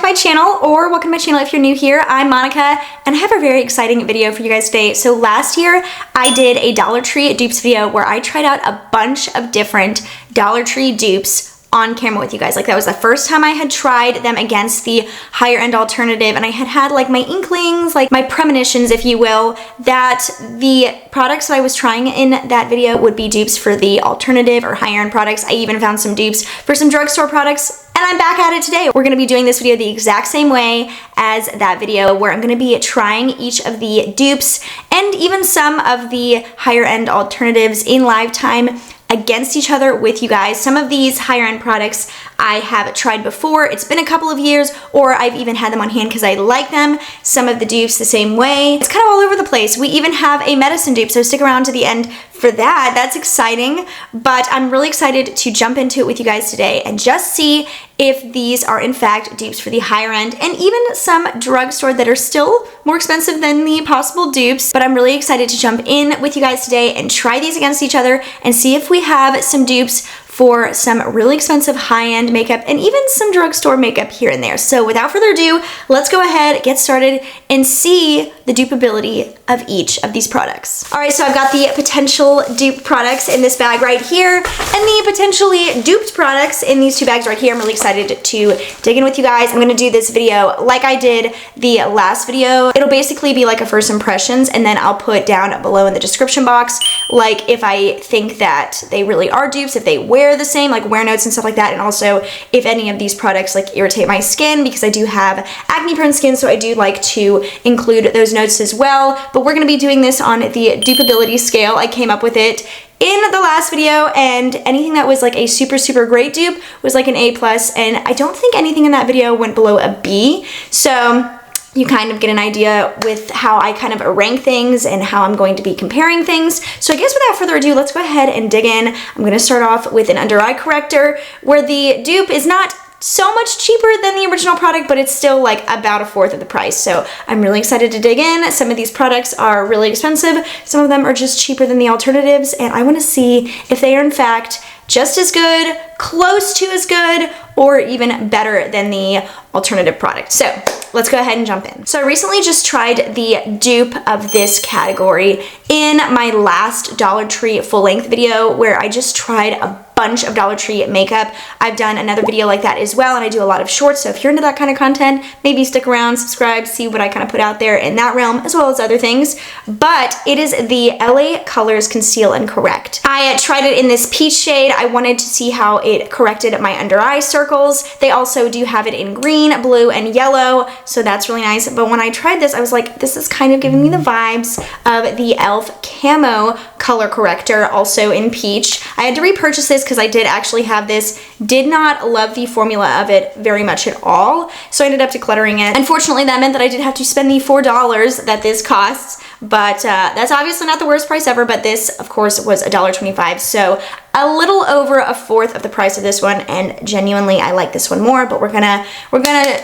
my channel, or welcome to my channel if you're new here. I'm Monica, and I have a very exciting video for you guys today. So last year, I did a Dollar Tree dupes video where I tried out a bunch of different Dollar Tree dupes on camera with you guys. Like, that was the first time I had tried them against the higher end alternative, and I had like my inklings, like my premonitions, if you will, that the products that I was trying in that video would be dupes for the alternative or higher end products. I even found some dupes for some drugstore products, and I'm back at it today. We're gonna be doing this video the exact same way as that video, where I'm gonna be trying each of the dupes and even some of the higher end alternatives in live time against each other with you guys. Some of these higher end products I have tried before. It's been a couple of years, or I've even had them on hand because I like them. Some of the dupes the same way. It's kind of all over the place. We even have a medicine dupe, so stick around to the end for that. That's exciting, but I'm really excited to jump into it with you guys today and just see if these are in fact dupes for the higher end, and even some drugstore that are still more expensive than the possible dupes. But I'm really excited to jump in with you guys today and try these against each other and see if we have some dupes for some really expensive high-end makeup and even some drugstore makeup here and there. So without further ado, let's go ahead, get started, and see the dupeability of each of these products. All right, so I've got the potential dupe products in this bag right here, and the potentially duped products in these two bags right here. I'm really excited to dig in with you guys. I'm gonna do this video like I did the last video. It'll basically be like a first impressions, and then I'll put down below in the description box, like if I think that they really are dupes, if they wear the same, like wear notes and stuff like that, and also if any of these products like irritate my skin, because I do have acne prone skin, so I do like to include those notes as well. But we're gonna be doing this on the dupeability scale. I came up with it in the last video, and anything that was like a super great dupe was like an A+, and I don't think anything in that video went below a B. So you kind of get an idea with how I kind of rank things and how I'm going to be comparing things. So I guess without further ado, let's go ahead and dig in. I'm gonna start off with an under eye corrector, where the dupe is not so much cheaper than the original product, but it's still like about a fourth of the price. So I'm really excited to dig in. Some of these products are really expensive. Some of them are just cheaper than the alternatives, and I wanna see if they are in fact just as good, close to as good, or even better than the alternative product. So let's go ahead and jump in. So I recently just tried the dupe of this category in my last Dollar Tree full length video, where I just tried a bunch of Dollar Tree makeup. I've done another video like that as well, and I do a lot of shorts, so if you're into that kind of content, maybe stick around, subscribe, see what I kind of put out there in that realm, as well as other things. But it is the LA Colors Conceal and Correct. I tried it in this peach shade. I wanted to see how it corrected my under eye circles. They also do have it in green, blue, and yellow, so that's really nice. But when I tried this, I was like, this is kind of giving me the vibes of the e.l.f. Camo color corrector, also in peach. I had to repurchase this because I did actually have this. Did not love the formula of it very much at all, so I ended up decluttering it. Unfortunately, that meant that I did have to spend the $4 that this costs, but that's obviously not the worst price ever. But this, of course, was $1.25, so a little over a fourth of the price of this one, and genuinely I like this one more. But we're gonna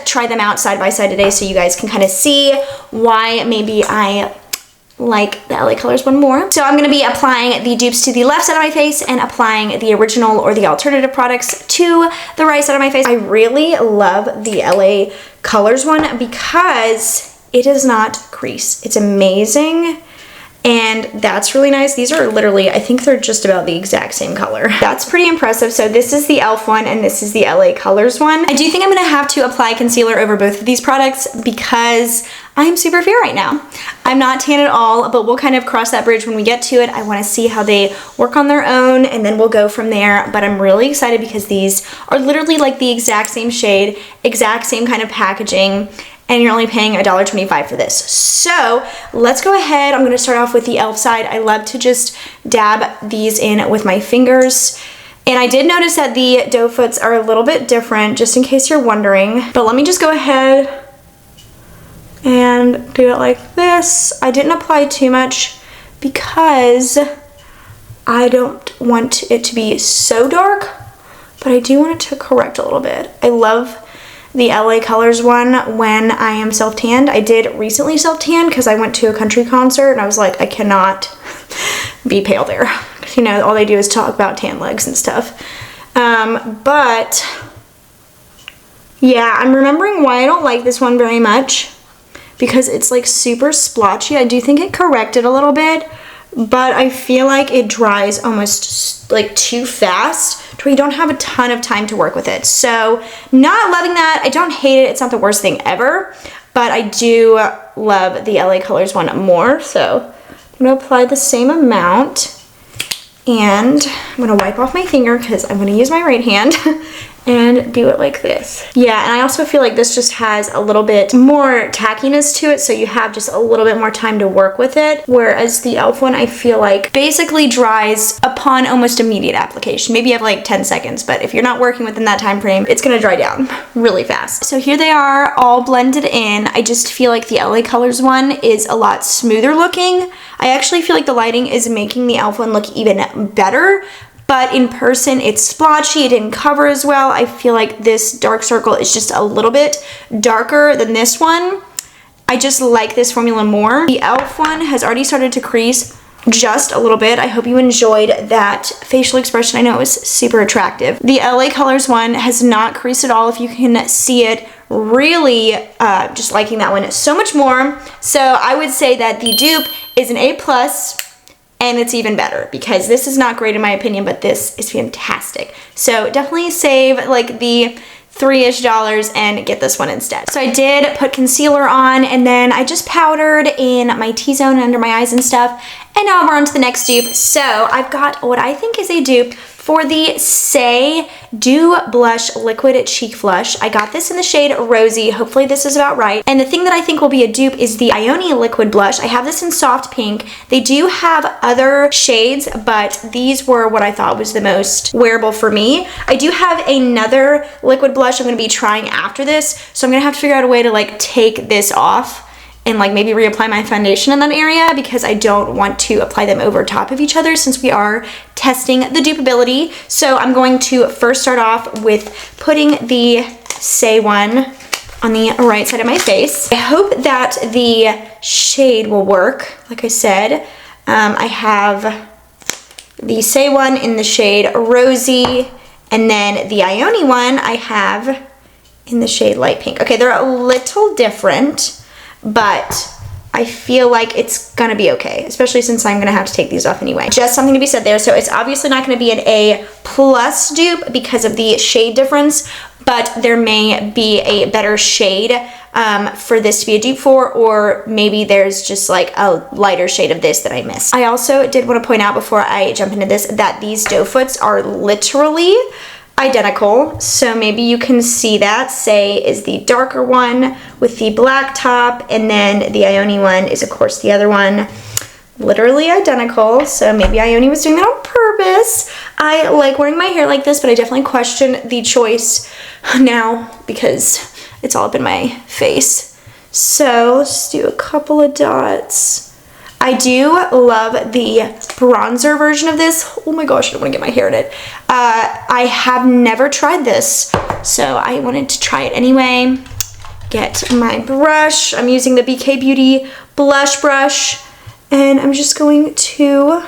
try them out side by side today, so you guys can kind of see why maybe I like the LA Colors one more. So I'm gonna be applying the dupes to the left side of my face and applying the original or the alternative products to the right side of my face. I really love the LA Colors one because it does not crease. It's amazing. And that's really nice. These are literally, I think they're just about the exact same color. That's pretty impressive. So this is the e.l.f. one, and this is the LA Colors one. I do think I'm gonna have to apply concealer over both of these products because I'm super fair right now. I'm not tan at all, but we'll kind of cross that bridge when we get to it. I wanna see how they work on their own, and then we'll go from there. But I'm really excited because these are literally like the exact same shade, exact same kind of packaging, and you're only paying $1.25 for this. So let's go ahead. I'm gonna start off with the e.l.f. side. I love to just dab these in with my fingers. And I did notice that the doe foots are a little bit different, just in case you're wondering. But let me just go ahead and do it like this. I didn't apply too much because I don't want it to be so dark, but I do want it to correct a little bit. I love the LA Colors one when I am self-tanned. I did recently self-tan because I went to a country concert and I was like, I cannot be pale there. You know, all they do is talk about tan legs and stuff. But Yeah, I'm remembering why I don't like this one very much, because it's like super splotchy. I do think it corrected a little bit, but I feel like it dries almost like too fast to where you don't have a ton of time to work with it. So not loving that. I don't hate it. It's not the worst thing ever, but I do love the LA Colors one more. So I'm gonna apply the same amount, and I'm gonna wipe off my finger because I'm gonna use my right hand and do it like this. Yeah, and I also feel like this just has a little bit more tackiness to it, so you have just a little bit more time to work with it, whereas the e.l.f. one I feel like basically dries upon almost immediate application. Maybe you have like 10 seconds, but if you're not working within that time frame, it's gonna dry down really fast. So here they are all blended in. I just feel like the LA Colors one is a lot smoother looking. I actually feel like the lighting is making the e.l.f. one look even better, but in person it's splotchy, it didn't cover as well. I feel like this dark circle is just a little bit darker than this one. I just like this formula more. The e.l.f. one has already started to crease just a little bit. I hope you enjoyed that facial expression. I know it was super attractive. The LA Colors one has not creased at all, if you can see it. Really just liking that one so much more. So I would say that the dupe is an A+, and it's even better because this is not great in my opinion, but this is fantastic. So definitely save like the $3-ish and get this one instead. So I did put concealer on, and then I just powdered in my T-zone under my eyes and stuff. And now we're on to the next dupe. So I've got what I think is a dupe for the Saie Dew Blush Liquid Cheek Flush. I got this in the shade Rosy. Hopefully this is about right. And the thing that I think will be a dupe is the Ioni Liquid Blush. I have this in soft pink. They do have other shades, but these were what I thought was the most wearable for me. I do have another liquid blush I'm gonna be trying after this, so I'm gonna have to figure out a way to like take this off and like maybe reapply my foundation in that area, because I don't want to apply them over top of each other since we are testing the dupeability. So I'm going to first start off with putting the Saie one on the right side of my face. I hope that the shade will work. Like I said, I have the Saie one in the shade Rosy, and then the Ioni one I have in the shade light pink. Okay, they're a little different, but I feel like it's gonna be okay, especially since I'm gonna have to take these off anyway. Just something to be said there. So it's obviously not gonna be an A+ dupe because of the shade difference, but there may be a better shade for this to be a dupe for, or maybe there's just like a lighter shade of this that I missed. I also did want to point out before I jump into this that these doe foots are literally identical, so maybe you can see that. Saie is the darker one with the black top, and then the Ioni one is of course the other one. Literally identical, so maybe Ioni was doing that on purpose. I like wearing my hair like this, but I definitely question the choice now because it's all up in my face. So let's do a couple of dots. I do love the bronzer version of this. Oh my gosh, I don't want to get my hair in it. I have never tried this, so I wanted to try it anyway. Get my brush. I'm using the BK Beauty blush brush, and I'm just going to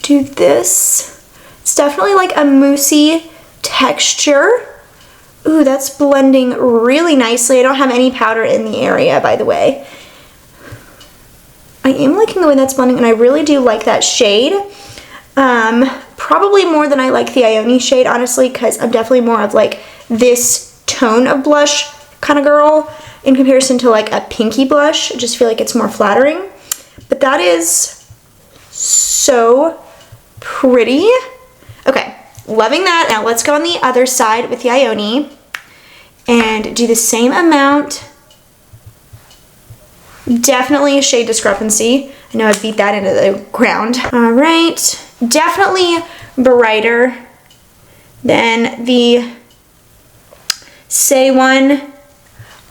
do this. It's definitely like a moussey texture. Ooh, that's blending really nicely. I don't have any powder in the area, by the way. I am liking the way that's blending, and I really do like that shade. Probably more than I like the Ioni shade, honestly, because I'm definitely more of like this tone of blush kind of girl in comparison to like a pinky blush. I just feel like it's more flattering. But that is so pretty. Okay, loving that. Now let's go on the other side with the Ioni and do the same amount. Definitely a shade discrepancy. I know I beat that into the ground. All right, definitely brighter than the Saie one,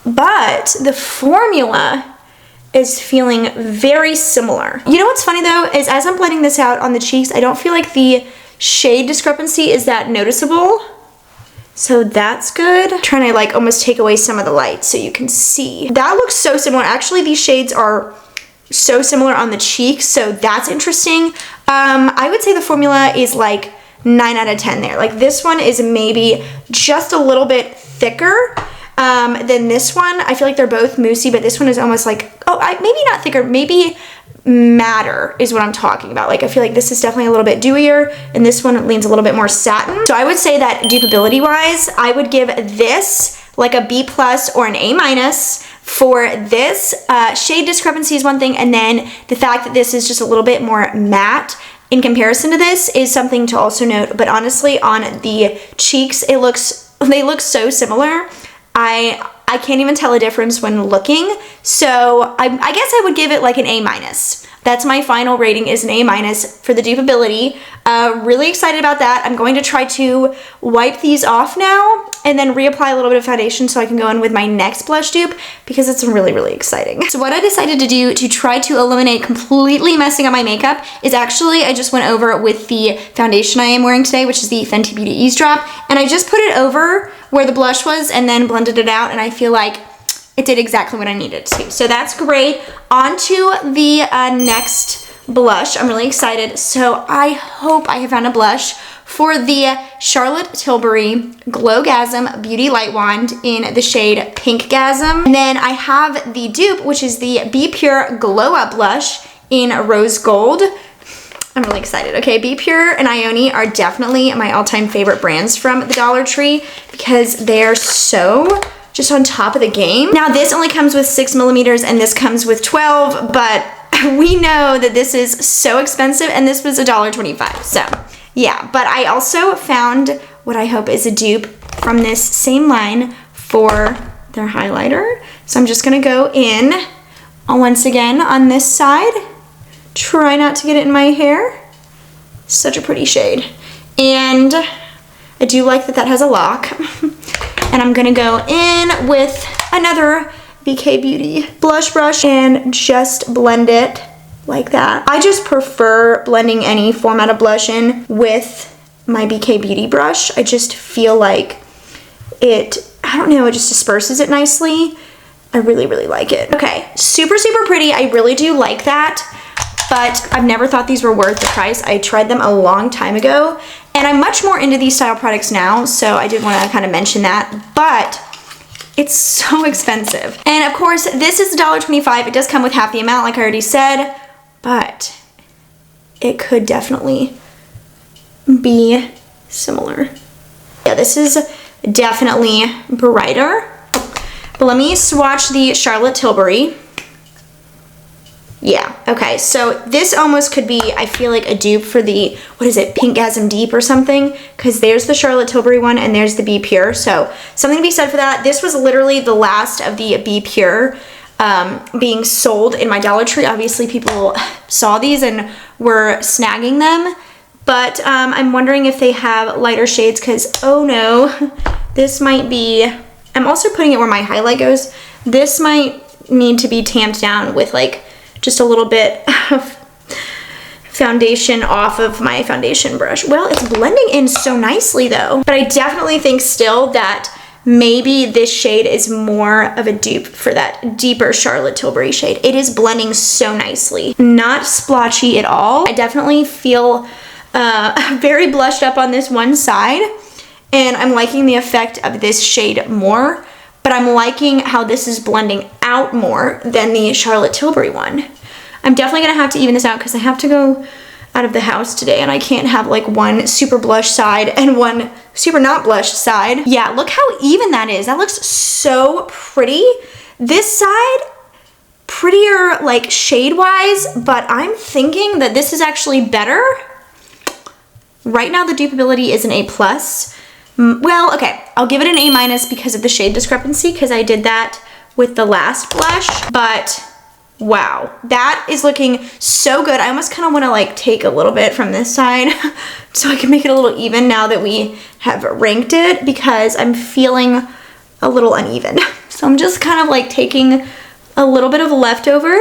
but the formula is feeling very similar. You know what's funny though, is as I'm blending this out on the cheeks, I don't feel like the shade discrepancy is that noticeable. So that's good. I'm trying to like almost take away some of the light so you can see. That looks so similar. Actually, these shades are so similar on the cheeks, so that's interesting. I would say the formula is like 9 out of 10 there. Like this one is maybe just a little bit thicker than this one. I feel like they're both moussey, but this one is almost like, maybe not thicker, maybe matter is what I'm talking about. Like I feel like this is definitely a little bit dewier and this one leans a little bit more satin. So I would say that dupability wise, I would give this like a B+ or an A- for this. Shade discrepancy is one thing, and then the fact that this is just a little bit more matte in comparison to this is something to also note. But honestly, on the cheeks, they look so similar. I can't even tell a difference when looking. So I guess I would give it like an A-. That's my final rating, is an A- for the dupability. Really excited about that. I'm going to try to wipe these off now and then reapply a little bit of foundation so I can go in with my next blush dupe, because it's really, really exciting. So what I decided to do to try to eliminate completely messing up my makeup is actually I just went over with the foundation I am wearing today, which is the Fenty Beauty Eavesdrop, and I just put it over where the blush was and then blended it out, and I feel like it did exactly what I needed to. So that's great. On to the next blush. I'm really excited. So I hope I have found a blush for the Charlotte Tilbury Glossy Beauty Light Wand in the shade Pinkgasm. And then I have the dupe, which is the b.Pure Glow Up Blush in Rose Gold. I'm really excited. Okay, b.Pure and ioni are definitely my all-time favorite brands from the Dollar Tree because they're so just on top of the game. Now this only comes with 6mm and this comes with 12, but we know that this is so expensive and this was $1.25. So yeah, but I also found what I hope is a dupe from this same line for their highlighter. So I'm just gonna go in once again on this side. Try not to get it in my hair. Such a pretty shade. And I do like that that has a lock. And I'm gonna go in with another BK Beauty blush brush and just blend it like that. I just prefer blending any format of blush in with my BK Beauty brush. I just feel like it, I don't know, it just disperses it nicely. I really, really like it. Okay, super, super pretty. I really do like that, but I've never thought these were worth the price. I tried them a long time ago, and I'm much more into these style products now, so I did want to kind of mention that, but it's so expensive. And of course, this is $1.25. It does come with half the amount, like I already said, but it could definitely be similar. Yeah, this is definitely brighter. But let me swatch the Charlotte Tilbury. Yeah, okay, so this almost could be, I feel like, a dupe for the, what is it, Pinkgasm Deep or something? Because there's the Charlotte Tilbury one and there's the b.Pure, so something to be said for that. This was literally the last of the b.Pure being sold in my Dollar Tree. Obviously, people saw these and were snagging them, but I'm wondering if they have lighter shades because, oh no, this might be, I'm also putting it where my highlight goes. This might need to be tamped down with like just a little bit of foundation off of my foundation brush. Well, it's blending in so nicely though, but I definitely think still that maybe this shade is more of a dupe for that deeper Charlotte Tilbury shade. It is blending so nicely. Not splotchy at all. I definitely feel very blushed up on this one side, and I'm liking the effect of this shade more, but I'm liking how this is blending out more than the Charlotte Tilbury one. I'm definitely gonna have to even this out because I have to go out of the house today and I can't have like one super blush side and one super not blush side. Yeah, look how even that is. That looks so pretty. This side, prettier like shade-wise, but I'm thinking that this is actually better. Right now the dupability is an A+. Well, okay, I'll give it an A- because of the shade discrepancy, because I did that with the last blush, but wow, that is looking so good. I almost kind of want to like take a little bit from this side so I can make it a little even now that we have ranked it, because I'm feeling a little uneven. So I'm just kind of like taking a little bit of leftover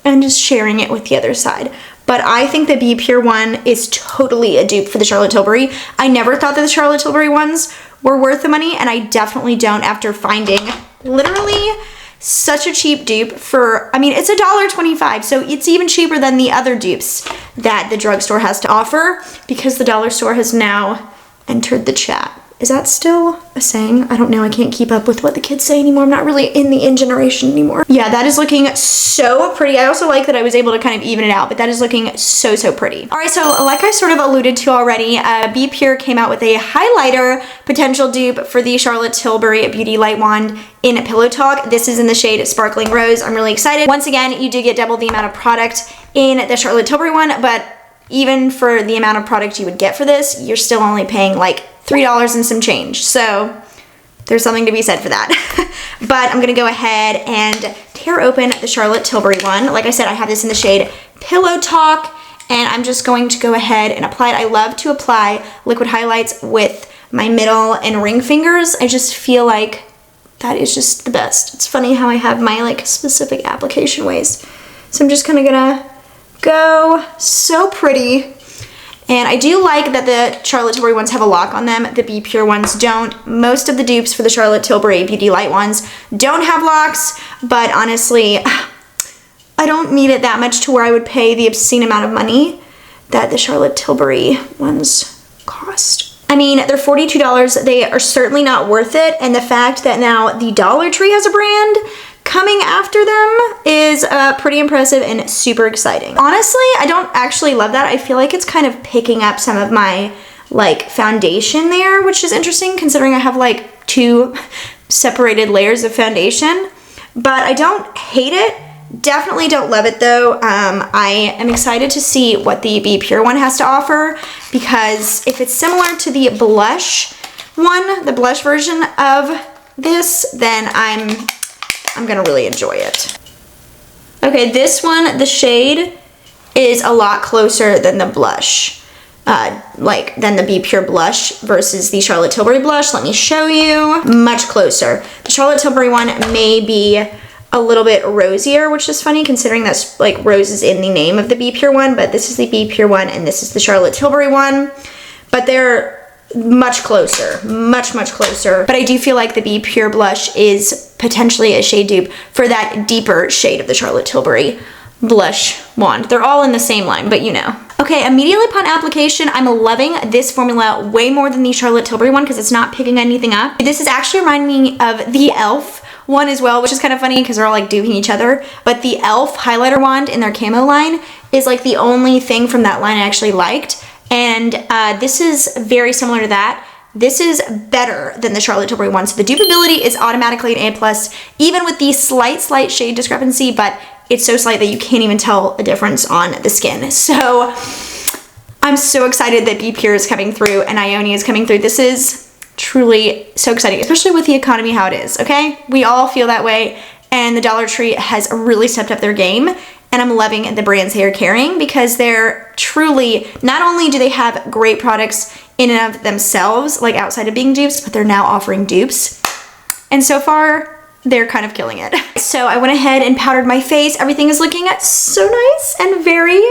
and just sharing it with the other side. But I think the b.Pure one is totally a dupe for the Charlotte Tilbury. I never thought that the Charlotte Tilbury ones were worth the money, and I definitely don't after finding literally such a cheap dupe for, I mean, it's $1.25, so it's even cheaper than the other dupes that the drugstore has to offer, because the dollar store has now entered the chat. Is that still a saying? I don't know. I can't keep up with what the kids say anymore. I'm not really in the in generation anymore. Yeah, that is looking so pretty. I also like that I was able to kind of even it out, but that is looking so, so pretty. All right, so like I sort of alluded to already, b.Pure came out with a highlighter potential dupe for the Charlotte Tilbury Beauty Light Wand in Pillow Talk. This is in the shade Sparkling Rose. I'm really excited. Once again, you do get double the amount of product in the Charlotte Tilbury one, but even for the amount of product you would get for this, you're still only paying like $3 and some change. So there's something to be said for that. But I'm gonna go ahead and tear open the Charlotte Tilbury one. Like I said, I have this in the shade Pillow Talk, and I'm just going to go ahead and apply it. I love to apply liquid highlights with my middle and ring fingers. I just feel like that is just the best. It's funny how I have my like specific application ways. So I'm just kind of gonna go. So pretty. And I do like that the Charlotte Tilbury ones have a lock on them. The b.Pure ones don't. Most of the dupes for the Charlotte Tilbury Beauty Light ones don't have locks, but honestly, I don't need it that much to where I would pay the obscene amount of money that the Charlotte Tilbury ones cost. I mean, they're $42. They are certainly not worth it. And the fact that now the Dollar Tree has a brand coming after them is pretty impressive and super exciting. Honestly, I don't actually love that. I feel like it's kind of picking up some of my like foundation there, which is interesting considering I have like 2 separated layers of foundation, but I don't hate it. Definitely don't love it though. I am excited to see what the b.Pure one has to offer, because if it's similar to the blush one, the blush version of this, then I'm gonna really enjoy it. Okay, this one, the shade is a lot closer than the blush, than the b.Pure blush versus the Charlotte Tilbury blush. Let me show you. Much closer. The Charlotte Tilbury one may be a little bit rosier, which is funny considering that's like rose is in the name of the b.Pure one, but this is the b.Pure one and this is the Charlotte Tilbury one. But they're much closer, much closer. But I do feel like the b.Pure blush is potentially a shade dupe for that deeper shade of the Charlotte Tilbury blush wand. They're all in the same line, but you know. Okay, immediately upon application, I'm loving this formula way more than the Charlotte Tilbury one because it's not picking anything up. This is actually reminding me of the e.l.f. one as well, which is kind of funny because they're all like duping each other. But the e.l.f. highlighter wand in their Camo line is like the only thing from that line I actually liked. And this is very similar to that. This is better than the Charlotte Tilbury one. So the dupability is automatically an A+, even with the slight shade discrepancy, but it's so slight that you can't even tell a difference on the skin. So I'm so excited that b.Pure is coming through and ioni is coming through. This is truly so exciting, especially with the economy how it is, okay? We all feel that way, and the Dollar Tree has really stepped up their game. And I'm loving the brands they are carrying because they're truly, not only do they have great products in and of themselves, like outside of being dupes, but they're now offering dupes. And so far, they're kind of killing it. So I went ahead and powdered my face. Everything is looking so nice and very,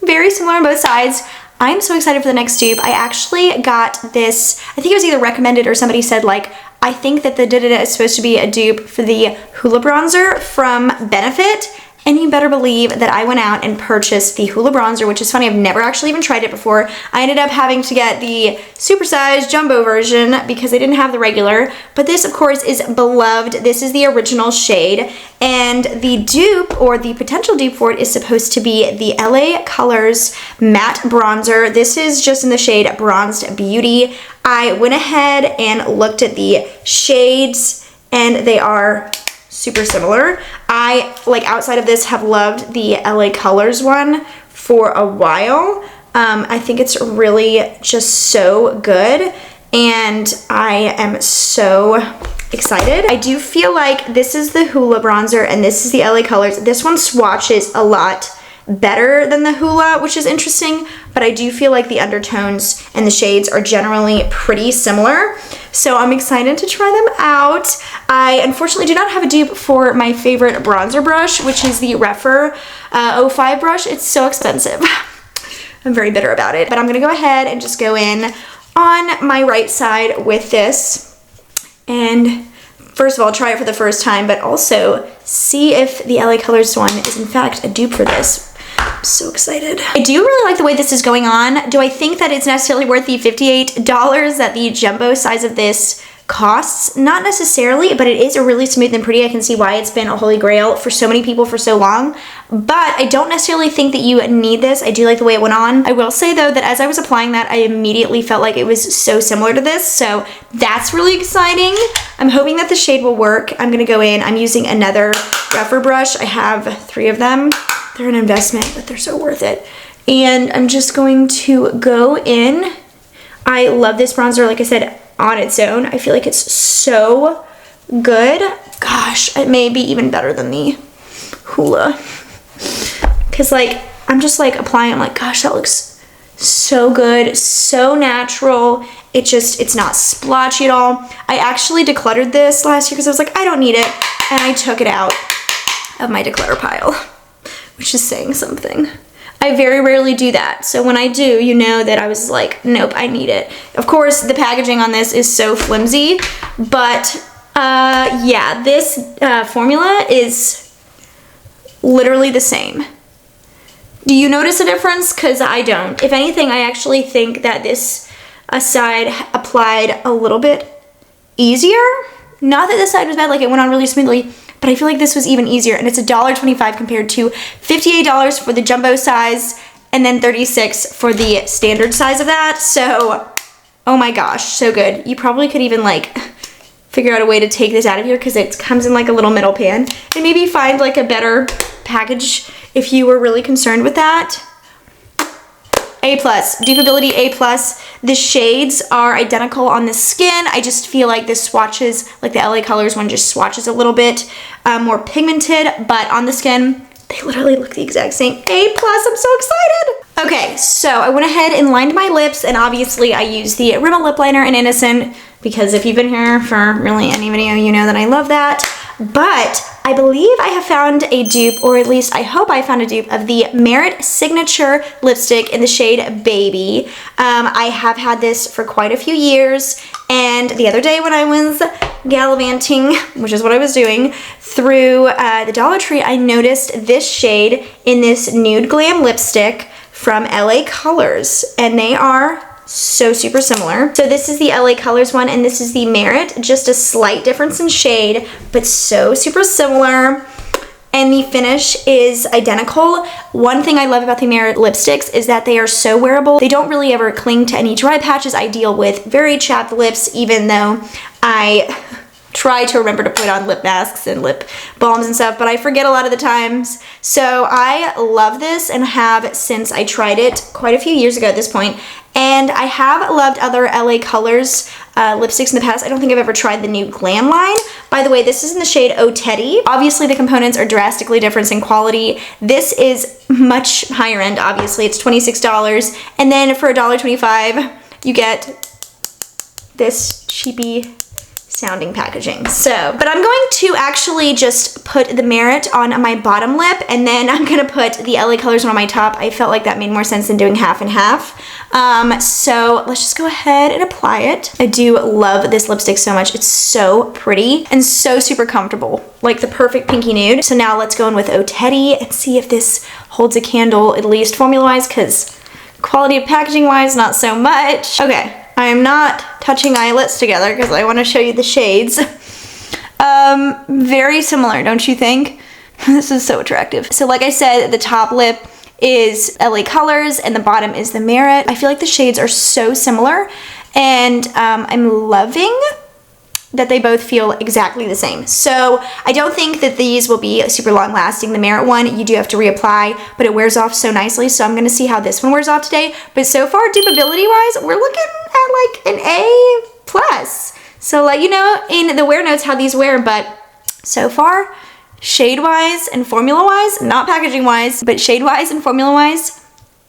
very similar on both sides. I'm so excited for the next dupe. I actually got this, I think it was either recommended or somebody said like, I think that the da-da-da is supposed to be a dupe for the Hoola bronzer from Benefit. And you better believe that I went out and purchased the Hoola bronzer, which is funny, I've never actually even tried it before. I ended up having to get the supersized jumbo version because they didn't have the regular. But this, of course, is beloved. This is the original shade. And the dupe, or the potential dupe for it, is supposed to be the LA Colors Matte Bronzer. This is just in the shade Bronzed Beauty. I went ahead and looked at the shades, and they are super similar. I, like outside of this, have loved the LA Colors one for a while. I think it's really just so good, and I am so excited. I do feel like this is the Hoola bronzer and this is the LA Colors. This one swatches a lot better than the Hoola, which is interesting, but I do feel like the undertones and the shades are generally pretty similar. So I'm excited to try them out. I unfortunately do not have a dupe for my favorite bronzer brush, which is the Rephr 05 brush. It's so expensive. I'm very bitter about it, but I'm gonna go ahead and just go in on my right side with this. And first of all, try it for the first time, but also see if the LA Colors one is in fact a dupe for this. I'm so excited. I do really like the way this is going on. Do I think that it's necessarily worth the $58 that the jumbo size of this costs? Not necessarily, but it is really smooth and pretty. I can see why it's been a holy grail for so many people for so long, but I don't necessarily think that you need this. I do like the way it went on. I will say though that as I was applying that, I immediately felt like it was so similar to this, so that's really exciting. I'm hoping that the shade will work. I'm gonna go in, I'm using another rougher brush. I have 3 of them. They're an investment, but they're so worth it. And I'm just going to go in. I love this bronzer, like I said, on its own. I feel like it's so good. Gosh, it may be even better than the Hoola. Cause like, I'm just like applying, I'm like, gosh, that looks so good, so natural. It's not splotchy at all. I actually decluttered this last year because I was like, I don't need it. And I took it out of my declutter pile, which is saying something. I very rarely do that. So when I do, you know that I was like, nope, I need it. Of course, the packaging on this is so flimsy, but yeah, this formula is literally the same. Do you notice a difference? Because I don't. If anything, I actually think that this side applied a little bit easier. Not that this side was bad, like it went on really smoothly, but I feel like this was even easier, and it's $1.25 compared to $58 for the jumbo size and then $36 for the standard size of that. So, oh my gosh, so good. You probably could even like figure out a way to take this out of here because it comes in like a little metal pan, and maybe find like a better package if you were really concerned with that. A+, Dupeability A+. The shades are identical on the skin. I just feel like this swatches, like the LA Colors one just swatches a little bit more pigmented, but on the skin, they literally look the exact same. A+, I'm so excited. Okay, so I went ahead and lined my lips, and obviously I used the Rimmel lip liner in Innocent, because if you've been here for really any video, you know that I love that. But I believe I have found a dupe, or at least I hope I found a dupe of the Merit Signature lipstick in the shade Baby. I have had this for quite a few years, and the other day when I was gallivanting, which is what I was doing, through the Dollar Tree, I noticed this shade in this Nude Glam lipstick from LA Colors, and they are so super similar. So this is the LA Colors one, and this is the Merit, just a slight difference in shade, but so super similar. And the finish is identical. One thing I love about the Merit lipsticks is that they are so wearable. They don't really ever cling to any dry patches. I deal with very chapped lips, even though I try to remember to put on lip masks and lip balms and stuff, but I forget a lot of the times. So I love this and have since I tried it quite a few years ago at this point. And I have loved other LA Colors lipsticks in the past. I don't think I've ever tried the Nude Glam line. By the way, this is in the shade Oh Teddy. Obviously the components are drastically different in quality. This is much higher end, obviously. It's $26. And then for $1.25, you get this cheapy sounding packaging. So, but I'm going to actually just put the Merit on my bottom lip, and then I'm gonna put the LA Colors one on my top. I felt like that made more sense than doing half and half. So let's just go ahead and apply it. I do love this lipstick so much. It's so pretty and so super comfortable, like the perfect pinky nude. So now let's go in with Oh Teddy and see if this holds a candle, at least formula-wise, because quality of packaging-wise, not so much. Okay. I am not touching eyelets together because I want to show you the shades. Very similar, don't you think? This is so attractive. So like I said, the top lip is LA Colors and the bottom is the Merit. I feel like the shades are so similar, and I'm loving that they both feel exactly the same. So I don't think that these will be super long lasting. The Merit one, you do have to reapply, but it wears off so nicely. So I'm gonna see how this one wears off today. But so far, dupeability wise, we're looking at like an A+. So like, you know, in the wear notes how these wear, but so far, shade wise and formula wise, not packaging wise, but shade wise and formula wise,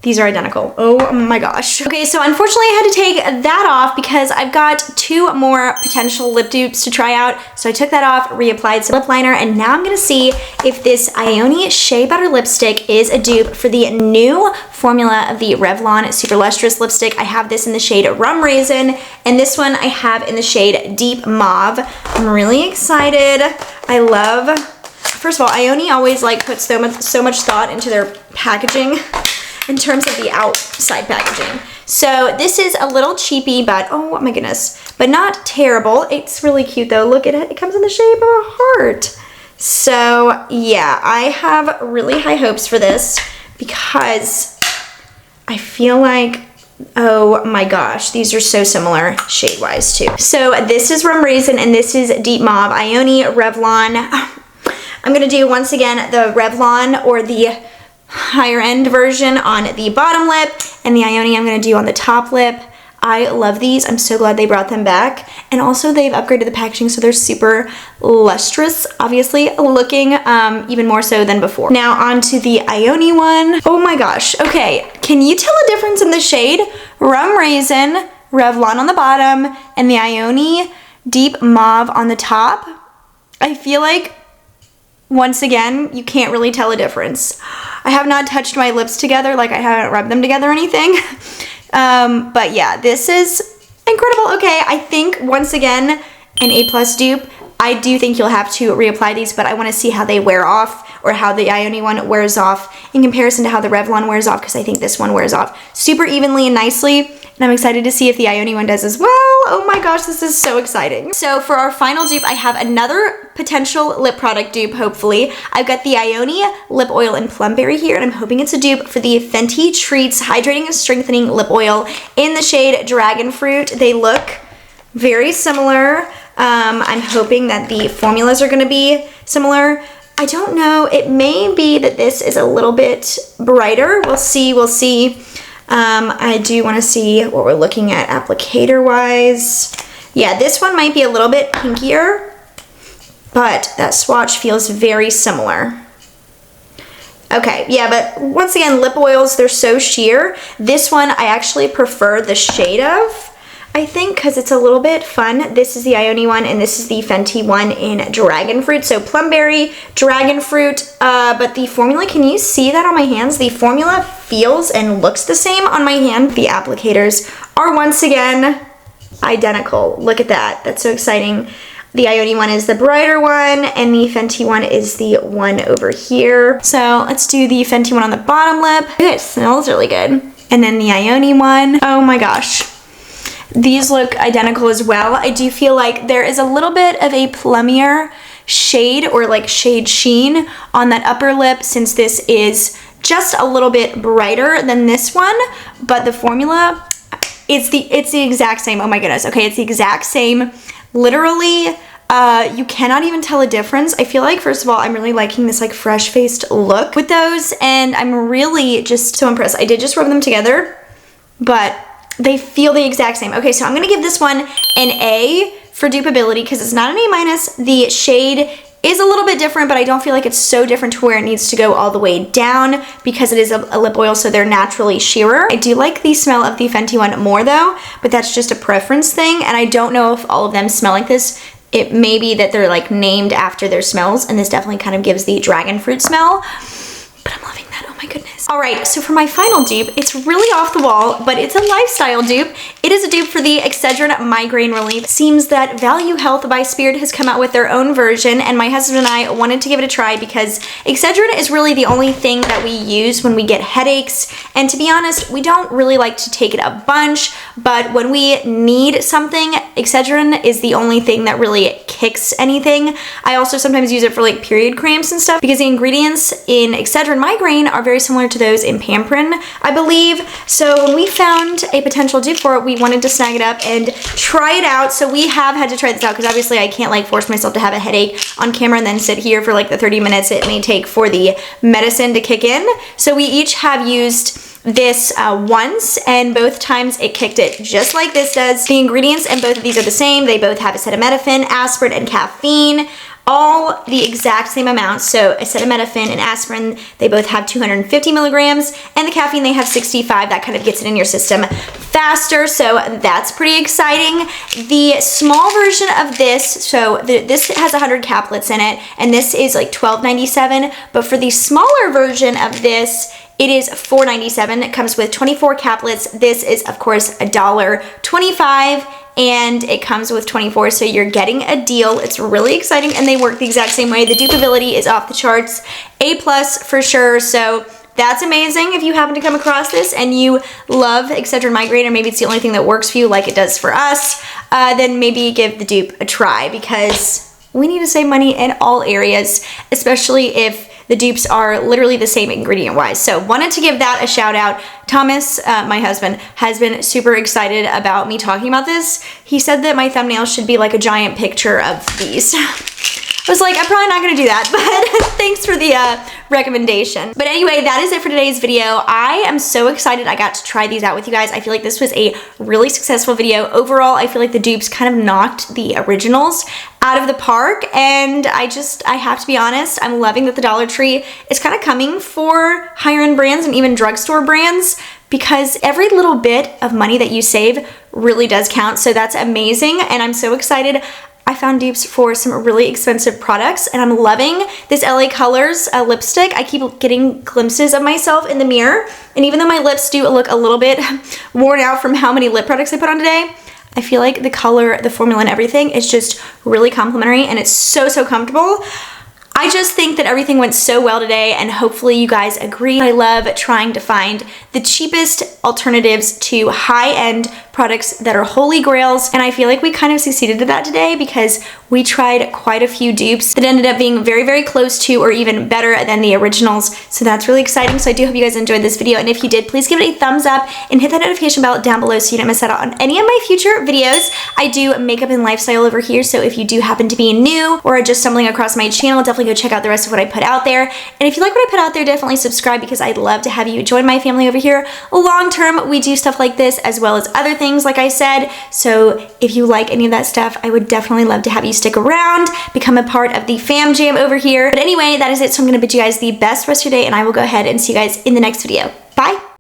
these are identical. Oh my gosh. Okay, so unfortunately I had to take that off because I've got 2 more potential lip dupes to try out. So I took that off, reapplied some lip liner, and now I'm gonna see if this Ioni Shea Butter lipstick is a dupe for the new formula of the Revlon Super Lustrous lipstick. I have this in the shade Rum Raisin, and this one I have in the shade Deep Mauve. I'm really excited. I first of all, Ioni always like puts so much thought into their packaging in terms of the outside packaging. So this is a little cheapy, but oh my goodness, but not terrible. It's really cute though. Look at it. It comes in the shape of a heart. So yeah, I have really high hopes for this because I feel like, oh my gosh, these are so similar shade-wise too. So this is Rum Raisin and this is Deep Mauve, Ioni, Revlon. I'm gonna do once again the Revlon or the higher end version on the bottom lip, and the Ioni I'm gonna do on the top lip. I love these. I'm so glad they brought them back. And also they've upgraded the packaging so they're super lustrous, obviously looking even more so than before. Now on to the Ioni one. Oh my gosh. Okay, can you tell a difference in the shade? Rum Raisin, Revlon on the bottom, and the Ioni Deep Mauve on the top. I feel like, once again, you can't really tell a difference. I have not touched my lips together, like I haven't rubbed them together or anything. But yeah, this is incredible. Okay, I think once again, an A+ dupe. I do think you'll have to reapply these, but I want to see how they wear off, or how the Ioni one wears off in comparison to how the Revlon wears off, because I think this one wears off super evenly and nicely. And I'm excited to see if the Ioni one does as well. Oh my gosh, this is so exciting. So for our final dupe, I have another potential lip product dupe, hopefully. I've got the Ioni Lip Oil in Plumberry here, and I'm hoping it's a dupe for the Fenty Treats Hydrating and Strengthening Lip Oil in the shade Dragon Fruit. They look very similar. I'm hoping that the formulas are gonna be similar. I don't know, it may be that this is a little bit brighter. We'll see. I do want to see what we're looking at applicator wise. Yeah, this one might be a little bit pinkier, but that swatch feels very similar. Okay, yeah, but once again, lip oils, they're so sheer. This one I actually prefer the shade of, I think, because it's a little bit fun. This is the Ioni one, and this is the Fenty one in Dragon Fruit. So Plumberry, Dragon Fruit, but the formula, can you see that on my hands? The formula feels and looks the same on my hand. The applicators are once again identical. Look at that, that's so exciting. The Ioni one is the brighter one, and the Fenty one is the one over here. So let's do the Fenty one on the bottom lip. It smells really good. And then the Ioni one, oh my gosh. These look identical as well. I do feel like there is a little bit of a plummier shade, or like shade sheen on that upper lip, since this is just a little bit brighter than this one, but the formula, it's the exact same. Oh my goodness. Okay, it's the exact same. Literally, you cannot even tell a difference. I feel like, first of all, I'm really liking this like fresh-faced look with those, and I'm really just so impressed. I did just rub them together, but they feel the exact same. Okay, so I'm gonna give this one an A for dupeability, because it's not an A-. The shade is a little bit different, but I don't feel like it's so different to where it needs to go all the way down, because it is a lip oil, so they're naturally sheerer. I do like the smell of the Fenty one more though, but that's just a preference thing, and I don't know if all of them smell like this. It may be that they're like named after their smells, and this definitely kind of gives the dragon fruit smell, but I'm loving that. Oh my goodness. All right, so for my final dupe, it's really off the wall, but it's a lifestyle dupe. It is a dupe for the Excedrin Migraine Relief. It seems that Value Health by Spirit has come out with their own version, and my husband and I wanted to give it a try because Excedrin is really the only thing that we use when we get headaches. And to be honest, we don't really like to take it a bunch, but when we need something, Excedrin is the only thing that really kicks anything. I also sometimes use it for like period cramps and stuff, because the ingredients in Excedrin Migraine are very similar to those in Pamprin, I believe. So when we found a potential dupe for it, we wanted to snag it up and try it out. So we have had to try this out, because obviously I can't like force myself to have a headache on camera and then sit here for like the 30 minutes it may take for the medicine to kick in. So we each have used this once, and both times it kicked it just like this does. The ingredients in both of these are the same. They both have acetaminophen, aspirin, and caffeine, all the exact same amount. So acetaminophen and aspirin, they both have 250 milligrams, and the caffeine, they have 65. That kind of gets it in your system faster, so that's pretty exciting. The small version of this, so this has 100 caplets in it, and this is like $12.97, but for the smaller version of this, it is $4.97. It comes with 24 caplets. This is, of course, $1.25. and it comes with 24, so you're getting a deal. It's really exciting, and they work the exact same way. The dupeability is off the charts, A+ for sure, so that's amazing. If you happen to come across this and you love Excedrin migraine, or maybe it's the only thing that works for you like it does for us, then maybe give the dupe a try, because we need to save money in all areas, especially if the dupes are literally the same ingredient-wise. So wanted to give that a shout out. Thomas, my husband, has been super excited about me talking about this. He said that my thumbnail should be like a giant picture of these. I was like, I'm probably not gonna do that, but thanks for the recommendation. But anyway, that is it for today's video. I am so excited I got to try these out with you guys. I feel like this was a really successful video. Overall, I feel like the dupes kind of knocked the originals out of the park, and I have to be honest, I'm loving that the Dollar Tree is kind of coming for higher end brands and even drugstore brands, because every little bit of money that you save really does count. So that's amazing, and I'm so excited. I found dupes for some really expensive products, and I'm loving this LA Colors lipstick. I keep getting glimpses of myself in the mirror, and even though my lips do look a little bit worn out from how many lip products I put on today, I feel like the color, the formula, and everything is just really complimentary, and it's so, so comfortable. I just think that everything went so well today, and hopefully you guys agree. I love trying to find the cheapest alternatives to high-end products that are holy grails, and I feel like we kind of succeeded at that today, because we tried quite a few dupes that ended up being very, very close to or even better than the originals, so that's really exciting. So I do hope you guys enjoyed this video, and if you did, please give it a thumbs up and hit that notification bell down below so you don't miss out on any of my future videos. I do makeup and lifestyle over here, so if you do happen to be new or are just stumbling across my channel, definitely go check out the rest of what I put out there. And if you like what I put out there, definitely subscribe, because I'd love to have you join my family over here. Long term, we do stuff like this as well as other things, like I said. So if you like any of that stuff, I would definitely love to have you stick around, become a part of the fam jam over here. But anyway, that is it. So I'm going to bid you guys the best rest of your day, and I will go ahead and see you guys in the next video. Bye.